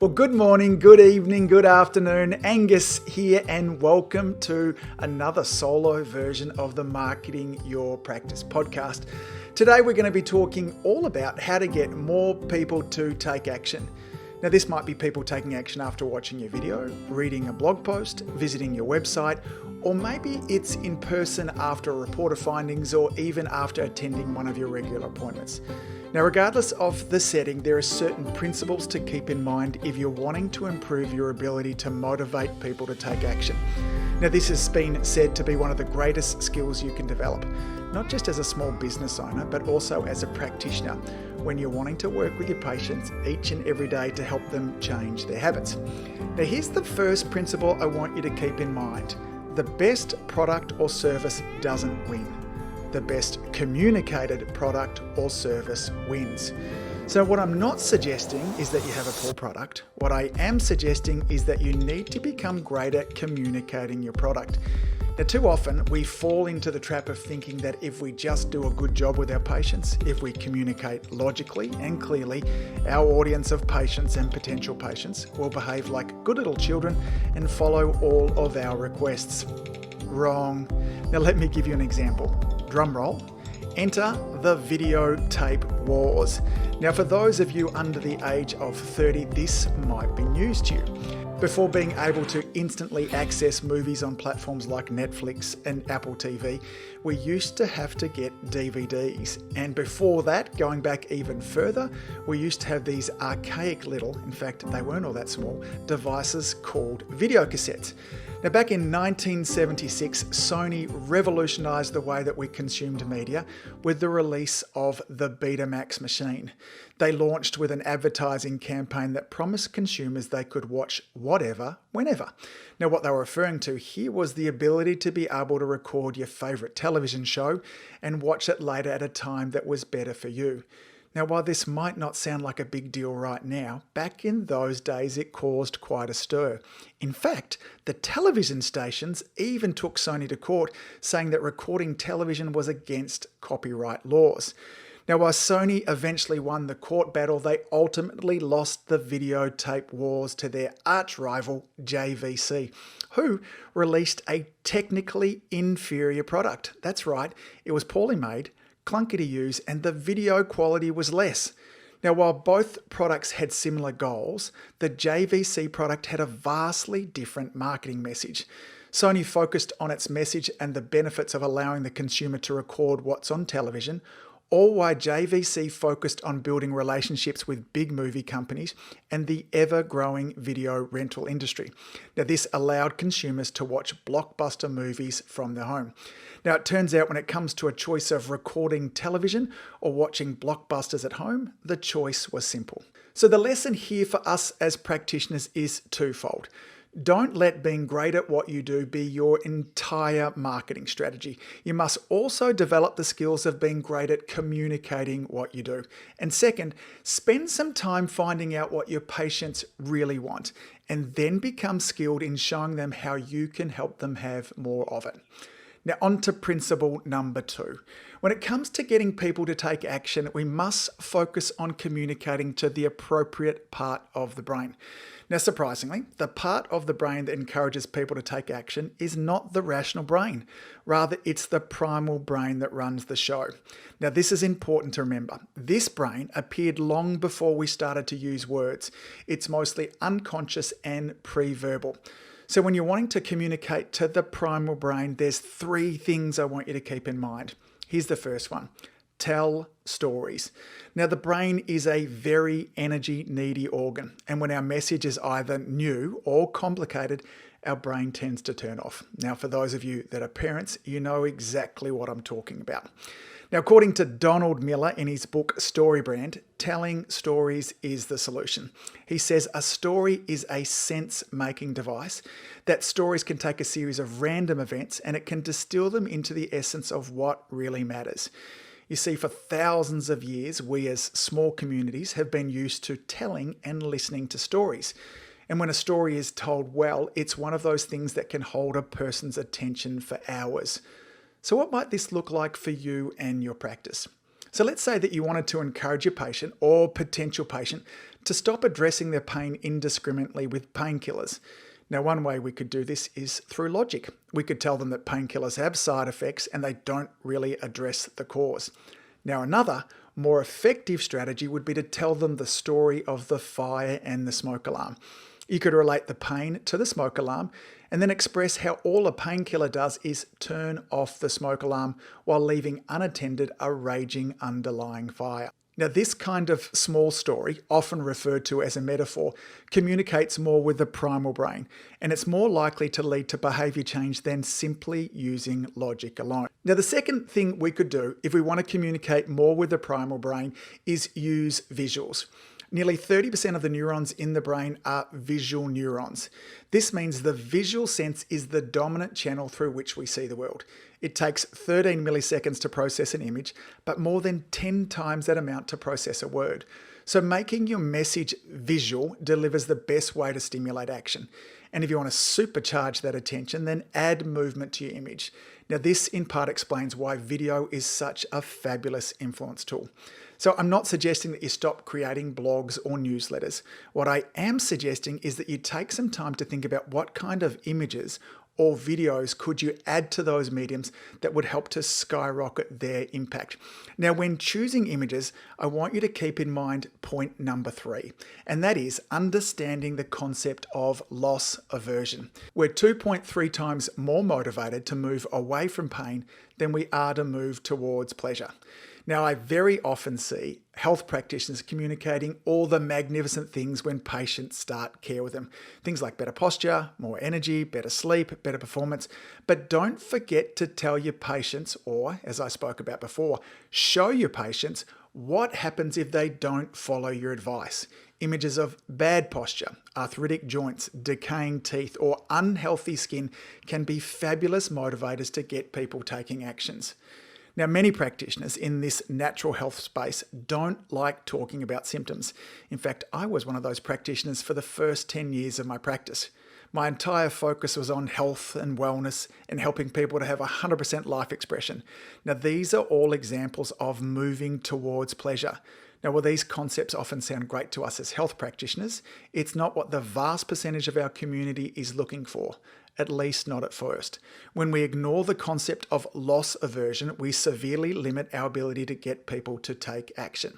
Well, good morning, good evening, good afternoon. Angus here, and welcome to another solo version of the Marketing Your Practice podcast. Today, we're going to be talking all about how to get more people to take action. Now, this might be people taking action after watching your video, reading a blog post, visiting your website, or maybe it's in person after a report of findings or even after attending one of your regular appointments. Now, regardless of the setting, there are certain principles to keep in mind if you're wanting to improve your ability to motivate people to take action. Now, this has been said to be one of the greatest skills you can develop, not just as a small business owner, but also as a practitioner when you're wanting to work with your patients each and every day to help them change their habits. Now, here's the first principle I want you to keep in mind. The best product or service doesn't win. The best communicated product or service wins. So what I'm not suggesting is that you have a poor product. What I am suggesting is that you need to become great at communicating your product. Now, too often we fall into the trap of thinking that if we just do a good job with our patients, if we communicate logically and clearly, our audience of patients and potential patients will behave like good little children and follow all of our requests. Wrong. Now, let me give you an example. Drum roll. Enter the videotape wars. Now, for those of you under the age of 30, this might be news to you. Before being able to instantly access movies on platforms like Netflix and Apple TV, we used to have to get DVDs. And before that, going back even further, we used to have these archaic little, in fact, they weren't all that small, devices called videocassettes. Now, back in 1976, Sony revolutionized the way that we consumed media with the release of the Betamax machine. They launched with an advertising campaign that promised consumers they could watch whatever, whenever. Now, what they were referring to here was the ability to be able to record your favorite television show and watch it later at a time that was better for you. Now, while this might not sound like a big deal right now, back in those days it caused quite a stir. In fact, the television stations even took Sony to court, saying that recording television was against copyright laws. Now, while Sony eventually won the court battle, they ultimately lost the videotape wars to their arch rival, JVC, who released a technically inferior product. That's right, it was poorly made, clunky to use, and the video quality was less. Now, while both products had similar goals, the JVC product had a vastly different marketing message. Sony focused on its message and the benefits of allowing the consumer to record what's on television, all while JVC focused on building relationships with big movie companies and the ever-growing video rental industry. Now, this allowed consumers to watch blockbuster movies from their home. Now, it turns out when it comes to a choice of recording television or watching blockbusters at home, the choice was simple. So the lesson here for us as practitioners is twofold. Don't let being great at what you do be your entire marketing strategy. You must also develop the skills of being great at communicating what you do. And second, spend some time finding out what your patients really want, and then become skilled in showing them how you can help them have more of it. Now, on to principle number 2. When it comes to getting people to take action, we must focus on communicating to the appropriate part of the brain. Now, surprisingly, the part of the brain that encourages people to take action is not the rational brain. Rather, it's the primal brain that runs the show. Now, this is important to remember. This brain appeared long before we started to use words. It's mostly unconscious and pre-verbal. So when you're wanting to communicate to the primal brain, there's 3 things I want you to keep in mind. Here's the first one. Tell stories. Now, the brain is a very energy-needy organ, and when our message is either new or complicated, our brain tends to turn off. Now, for those of you that are parents, you know exactly what I'm talking about. Now, according to Donald Miller in his book StoryBrand, telling stories is the solution. He says a story is a sense-making device, that stories can take a series of random events and it can distill them into the essence of what really matters. You see, for thousands of years, we as small communities have been used to telling and listening to stories. And when a story is told well, it's one of those things that can hold a person's attention for hours. So what might this look like for you and your practice? So let's say that you wanted to encourage your patient or potential patient to stop addressing their pain indiscriminately with painkillers. Now, one way we could do this is through logic. We could tell them that painkillers have side effects and they don't really address the cause. Now, another, more effective strategy would be to tell them the story of the fire and the smoke alarm. You could relate the pain to the smoke alarm and then express how all a painkiller does is turn off the smoke alarm while leaving unattended a raging underlying fire. Now, this kind of small story, often referred to as a metaphor, communicates more with the primal brain, and it's more likely to lead to behavior change than simply using logic alone. Now, the second thing we could do if we want to communicate more with the primal brain is use visuals. Nearly 30% of the neurons in the brain are visual neurons. This means the visual sense is the dominant channel through which we see the world. It takes 13 milliseconds to process an image, but more than 10 times that amount to process a word. So making your message visual delivers the best way to stimulate action. And if you want to supercharge that attention, then add movement to your image. Now, this in part explains why video is such a fabulous influence tool. So I'm not suggesting that you stop creating blogs or newsletters. What I am suggesting is that you take some time to think about what kind of images or videos could you add to those mediums that would help to skyrocket their impact. Now, when choosing images, I want you to keep in mind point number 3, and that is understanding the concept of loss aversion. We're 2.3 times more motivated to move away from pain than we are to move towards pleasure. Now, I very often see health practitioners communicating all the magnificent things when patients start care with them. Things like better posture, more energy, better sleep, better performance. But don't forget to tell your patients, or as I spoke about before, show your patients what happens if they don't follow your advice. Images of bad posture, arthritic joints, decaying teeth, or unhealthy skin can be fabulous motivators to get people taking actions. Now, many practitioners in this natural health space don't like talking about symptoms. In fact, I was one of those practitioners for the first 10 years of my practice. My entire focus was on health and wellness and helping people to have 100% life expression. Now, these are all examples of moving towards pleasure. Now, while these concepts often sound great to us as health practitioners, it's not what the vast percentage of our community is looking for, at least not at first. When we ignore the concept of loss aversion, we severely limit our ability to get people to take action.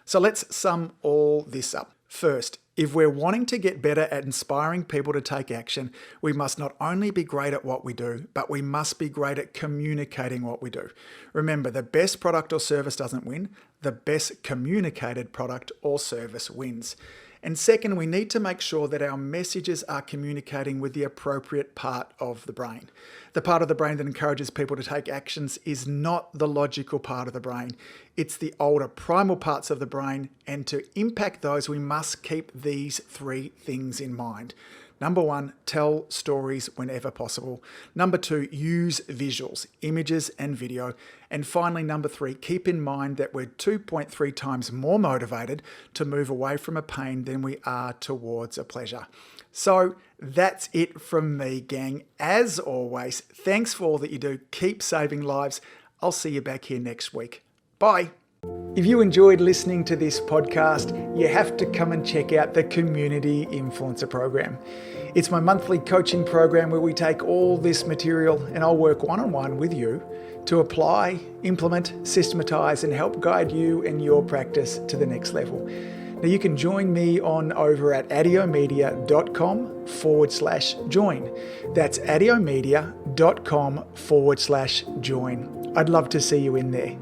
So let's sum all this up. First, if we're wanting to get better at inspiring people to take action, we must not only be great at what we do, but we must be great at communicating what we do. Remember, the best product or service doesn't win, the best communicated product or service wins. And second, we need to make sure that our messages are communicating with the appropriate part of the brain. The part of the brain that encourages people to take actions is not the logical part of the brain. It's the older primal parts of the brain, and to impact those, we must keep these 3 things in mind. Number 1, tell stories whenever possible. Number 2, use visuals, images and video. And finally, number 3, keep in mind that we're 2.3 times more motivated to move away from a pain than we are towards a pleasure. So that's it from me, gang. As always, thanks for all that you do. Keep saving lives. I'll see you back here next week. Bye. If you enjoyed listening to this podcast, you have to come and check out the Community Influencer Program. It's my monthly coaching program where we take all this material and I'll work one-on-one with you to apply, implement, systematize, and help guide you and your practice to the next level. Now you can join me on over at adiomedia.com/join. That's adiomedia.com/join. I'd love to see you in there.